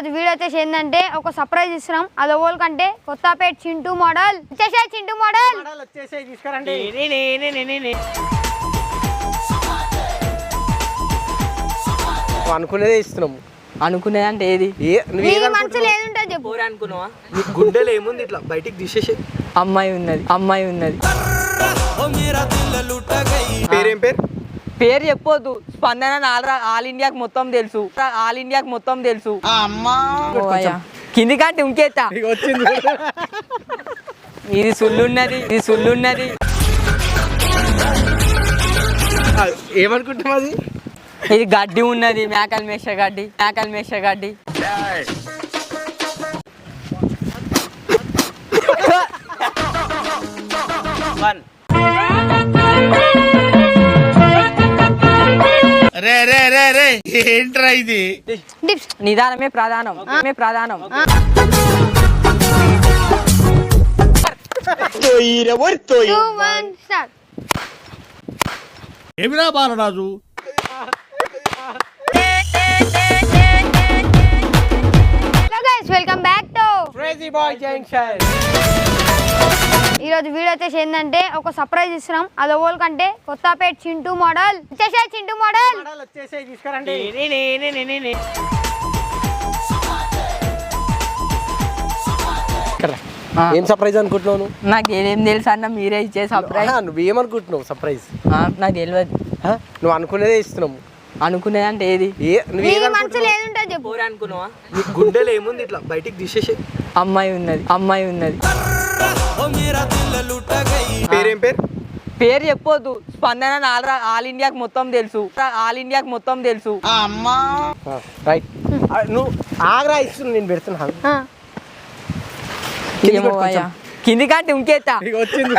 Video వచ్చేసి ఏంటంటే ఒక సర్ప్రైజ్ ఇస్తున్నాం. అది ఓల్కంటే కొత్తపేట చింటూ మోడల్ వచ్చేసే. చింటూ మోడల్ తీసుకురండి. అనుకునేదే ఇస్తున్నాము. అనుకునేది అంటే ఏది? మనసులో ఏది ఉంటుంది చెప్పు. అనుకున్నావా? గుండెలు ఏముంది ఇట్లా బయటికి తీసేసే. అమ్మాయి ఉన్నది. పేరేం పేరు? పేరు చెప్పొద్దు. స్పందన ఆల్ ఇండియాకి మొత్తం తెలుసు. కింది కంటే ఇంకేతా వచ్చింది. ఇది సుల్లున్నది. ఏమనుకుంటాం అది? ఇది గడ్డి ఉన్నది. మేకల మేష గడ్డి. ఏంట్రా ఇది? నిదానమే ప్రధానం. ఏమిరా Balaraju? Welcome back to crazy boy junction. ఈరోజు వీడియో వచ్చేసి ఏంటంటే ఒక సర్ప్రైజ్ ఇస్తున్నాం. అది ఓల్కంటే కొత్తపేట చింటూ మోడల్ వచ్చేసే. చింటూ మోడల్ తీసుకురండి. ఏం సర్ప్రైజ్ అనుకుంటున్నావు? నాకు ఏం తెలుసు అన్న, మీరే ఇచ్చే సర్ప్రైజ్. నువ్వేమనుకుంటున్నావు సర్ప్రైజ్? నాకు తెలియదు. నువ్వు అనుకునేదే ఇస్తున్నాము. అనుకునేది అంటే ఏది? మనసులో ఏది ఉంటుంది చెప్పు. అనుకున్నావా? గుండెలు ఏముంది ఇట్లా బయటికి తీసేసే. అమ్మాయి ఉన్నది. పేరేం పేరు? పేరు చెప్పొద్దు. స్పందన ఆల్ ఇండియాకి మొత్తం తెలుసు. రైట్. నువ్వు ఆగ్రా ఇస్తున్నావు, నేను పెడుతున్నాను. కింది కంటే ఇంకేతా వచ్చింది.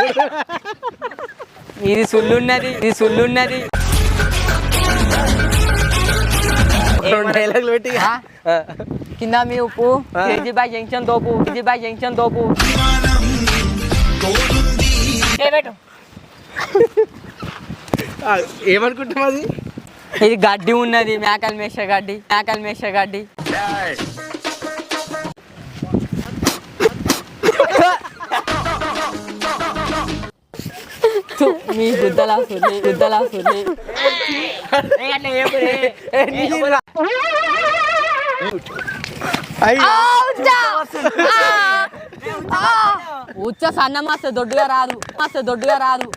ఇది సుల్లున్నది. డైలాగులు పెట్టి కింద మీ ఉప్పు కేజీబాయ్ జంక్షన్ తోపు. ఏమనుకుంటాం అది? ఇది గడ్డి ఉన్నది. మేకల మేష గడ్డి. మీ గుద్దలా సుల్లి. ఉచ్చ సన్న మస్తు దొడ్డుగా రాదు.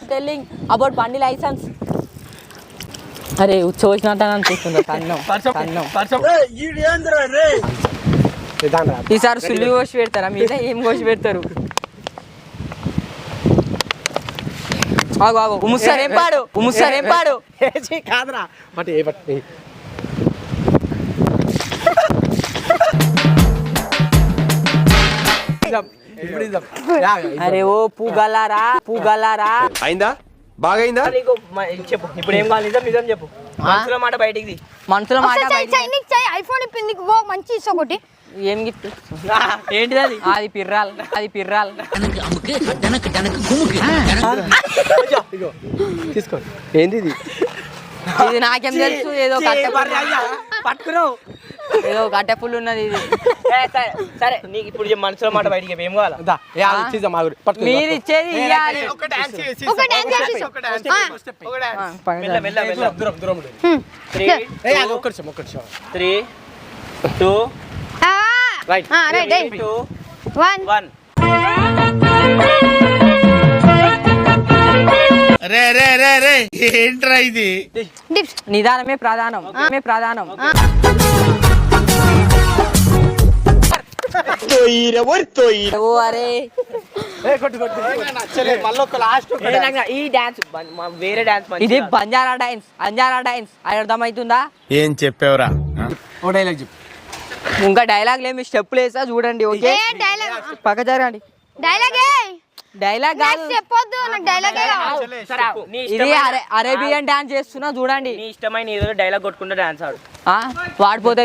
టెల్లింగ్ అబౌట్ బండి లైసెన్స్. అరే ఉచ్చ వచ్చినట్టు అనిపిస్తుంది. ఈసారి సుల్లి కోసి పెడతారా? మీద ఏం కోసి పెడతారు? ఉమ్ముసారేం పాడు కాదురా. అరే ఓ పూగలారా. అయిందా? బాగా అయిందా? చెప్పు ఇప్పుడు ఏం కావాలి? నిజం చెప్పు. మనసులో మాట బయటికి. ఐఫోన్ ఇప్పింది మంచి ఇస్తా ఒకటి. ఏం గిఫ్ట్? ఏంటిది అది? అది పిర్రాల్. తీసుకో. ఏంది ఇది? ఇది నాకేం తెలుసు. ఏదో పట్టుకున్నావు. ఏదో గట్టె పుల్లు ఉన్నది ఇది. సరే నీకు ఇప్పుడు మనసులో మాట బయటికి ఏం కావాలి? మీరు ఇచ్చేది ఇవ్వాలి. Three two right. 2 1 ఏంట్రా ఇది? నిదానమే ప్రధానం. ఈ డాన్స్ వేరే డాన్స్. ఇది బంజారా డాన్స్. అర్థమవుతుందా? ఏం చెప్పావురా? ఇంకా డైలాగ్ లేమి స్టెప్పులు వేసా చూడండి. ఓకే పక్క జరగండి. డైలాగ్ కాదు చెప్పొద్దు. ఇది అరేబియన్ డాన్స్ చేస్తున్నా చూడండి. నీ ఇష్టమైన ఏదో డైలాగ్ కొట్టుకుంటే డాన్స్ ఆడు. వాడిపోతే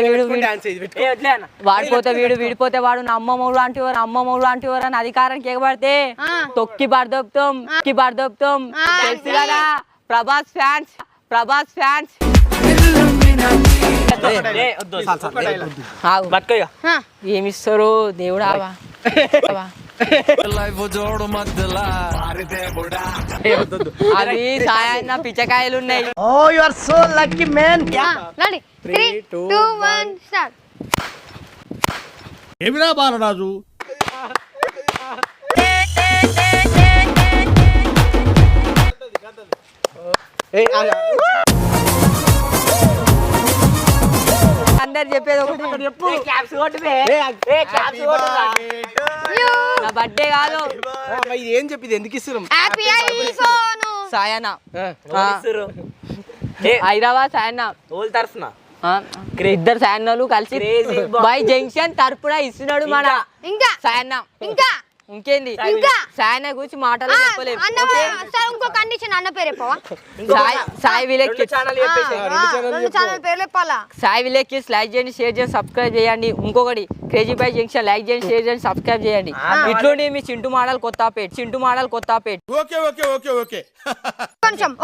వీడు వీడిపోతే వాడు నా అమ్మమ్మడు లాంటివారు అని అధికారానికి ఎగబడితే తొక్కి పడదొక్కుతాం. తెలుసు కదా ప్రభాస్ ఫ్యాన్స్. ఆ, ఏమిస్తారు దేవుడా అవి సాయన్న పిచ్చకాయలు ఉన్నాయి. Ready 3 2 1 start. ఏమిరా బాలరాజు అందరు చెప్పేది ఒకటి నా బర్త్డే కాదు ఇది ఏం చెప్పింది ఎందుకు ఇస్తున్నాం హ్యాపీ ఐఫోన్. సాయన్న హైదరాబాద్ సాయన్న ఇద్దరు సాయన్నలు కలిసి బై జంక్షన్ తరపున ఇస్తున్నాడు మన ఇంకా సాయన్న. ఇంకా ఇంకేంది ఇంకా సాయన్న గురించి మాటలు చెప్పలేము. అన్న సార్ ఇంకో కండిషన్ అన్న పేరు చెప్పవా? సాయి విలేజ్ రెండు ఛానల్ పేర్లు చెప్పాలా? సాయి విలేజ్ కి లైక్ చేయండి, షేర్ చేయండి, సబ్స్క్రైబ్ చేయండి. ఇంకొకటి క్రేజీ బై జంక్షన్ లైక్ చేయండి, షేర్ చేయండి, సబ్స్క్రైబ్ చేయండి. ఇట్లుండి మీ Chintu model Kothapet. Okay okay okay okay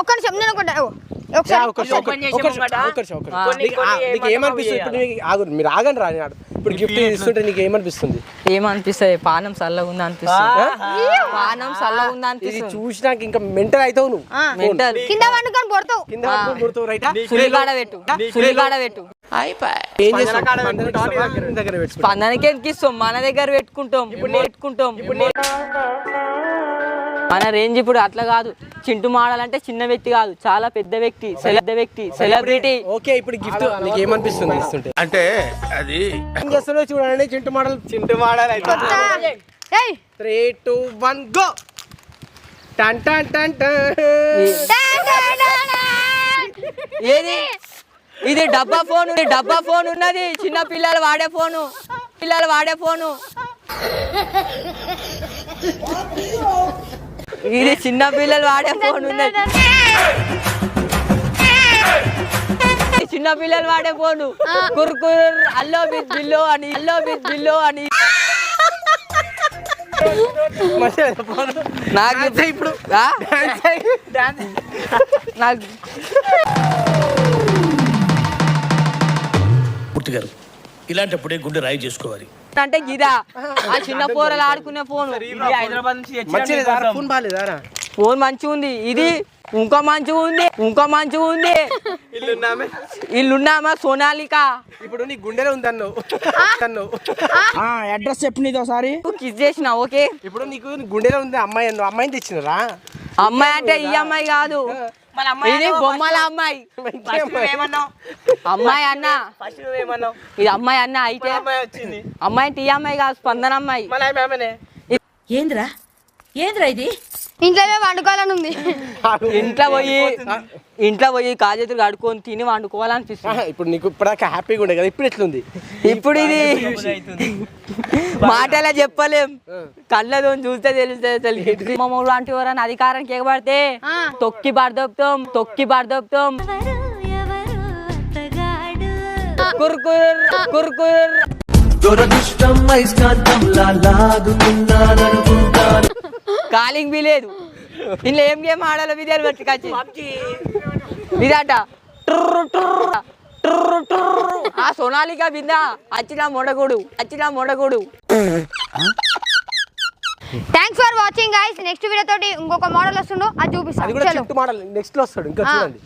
ఒక్క నిమిషం నేను నీకు ఏమనిపిస్తుంది ఇప్పుడు? మీరు ఆగండి రా. ఇప్పుడు గిఫ్ట్ ఇస్తుంటే నీకు ఏమనిపిస్తుంది? ఏమనిపిస్తుంది? పానం చల్లగా ఉందా అనిపిస్తుంది. పానం చల్లగా ఉందా ఇది అనిపిస్తుంది. చూసినాక ఇంకా మెంటల్ అవుతావు నువ్వు. మెంటల్ కింద వండుకొని కొడతావు. కింద పడుకొని కొడుతావు రైటా? సులిగాడ పెట్టు ఏం చేస్తావు? దగ్గర పెట్టుకో. స్పందనకి ఎందుకు ఇస్తాం? మన దగ్గర పెట్టుకుంటాం. మన రేంజ్ ఇప్పుడు అట్లా కాదు. చింటూ మోడల్ అంటే చిన్న వ్యక్తి కాదు, చాలా పెద్ద వ్యక్తి, సెలబ్రిటీ. ఓకే ఇప్పుడు గిఫ్ట్ నీకు ఏమనిపిస్తుంది ఇస్తుంటే? అంటే అది ఏం చేస్తున్నావు చూడండి. చింటూ మోడల్ ఏయ్ 3 2 1 గో. టన్ టన్ టన్ టన్. ఏది ఇది డబ్బా ఫోన్ ఉన్నది. చిన్న పిల్లలు వాడే ఫోను. ఇది చిన్న పిల్లలు వాడే ఫోన్ ఉన్నది. చిన్న పిల్లలు వాడే ఫోను. కుర్కుర్ అల్లో బిజ్ బిల్లో అని నాకు ఇప్పుడు నాకు పూర్తిగారు ఇలాంటప్పుడే గుండె రాయి చేసుకోవాలి. అంటే గిదా ఆ చిన్న పోరలు ఆడుకునే ఫోన్. హైదరాబాద్ నుంచి ఫోన్ బాగాలేదారా? ఫోన్ మంచిగా ఉంది. ఇది ఇంకా మంచిగా ఉంది. ఇల్లున్నామా సోనాలిక. ఇప్పుడు నీ గుండెలో ఉంది అన్నావు. అడ్రస్ చెప్పు నీతో ఒకసారి. కిస్ చేసిన ఓకే. ఇప్పుడు నీకు గుండెలో ఉంది అమ్మాయి అన్నావు. అమ్మాయిని తెచ్చినరా? అమ్మాయి అంటే ఈ అమ్మాయి కాదు, ఇది బొమ్మల అమ్మాయి. అమ్మాయి అన్న ఇది అమ్మాయి అన్న అయితే అమ్మాయి అంటే ఈ అమ్మాయి కాదు, స్పందన అమ్మాయి. ఏంద్రా ఇది ఇంట్లో వండుకోవాలని ఉంది. ఇంట్లో పోయి కాజేతులు కడుక్కొని తిని వండుకోవాలనిపిస్తుంది. ఇప్పుడు నీకు ఇప్పటిదాకా హ్యాపీగా ఉండే కదా, ఇప్పుడు ఎట్లుంది? ఇప్పుడు ఇది మాటలా చెప్పలేం, కళ్ళతో చూస్తే తెలుస్తుంది. మమ్మల్ని లాంటి ఎవరైనా అధికారానికి ఎగబడితే తొక్కి పడదొప్పుతాం. కుర్కుర్ కాలింగ్ బి లేదు. ఇంట్లో ఏం గేమ్ ఆడాలో విద్యాలు పట్టుకొచ్చి ఇదట ఆ సోనాలిక బిందా అచ్చిన మొడగుడు. Thanks for watching guys. Next video తోటి ఇంకొక మోడల్ వస్తుండో అది అది కూడా చూపిస్తాను. చింటూ మోడల్ నెక్స్ట్ లో వస్తాడు. ఇంకా చూడండి.